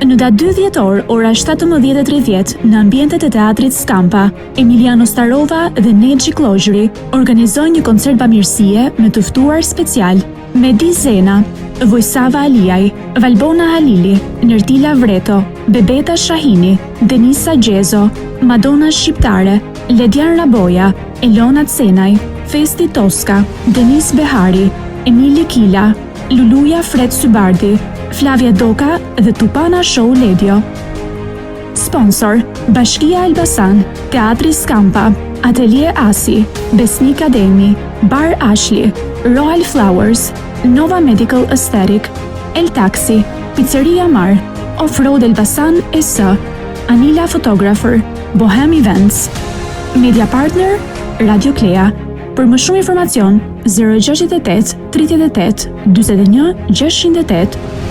Në datë 2 dhjetor, ora 17:30 në ambientet e teatrit Skampa, Emiliano Starova dhe Nexhi Klozhri organizojnë një koncert bamirësie me të ftuar special Medi Zena, Vojsava Aliaj, Valbona Halili, Nërtila Vreto, Bebeta Shahini, Denisa Gjezo, Madonna Shqiptare, Ledian Raboja, Elona Cenaj, Festi Toska, Denis Behari, Emili Kila, Luluja Fred Sybardi, Flavia Doka dhe Tupana Show Ledio. Sponsor: Bashkia Elbasan, Teatri Skampa, Atelier Asi, Besnik Ademi, Bar Ashley, Royal Flowers, Nova Medical Aesthetic, El Taxi, Pizzeria Mar, Off-Road Elbasan S, Anila Photographer, Bohem Events. Media Partner: Radio Klea. Për më shumë informacion, 068 38 41 608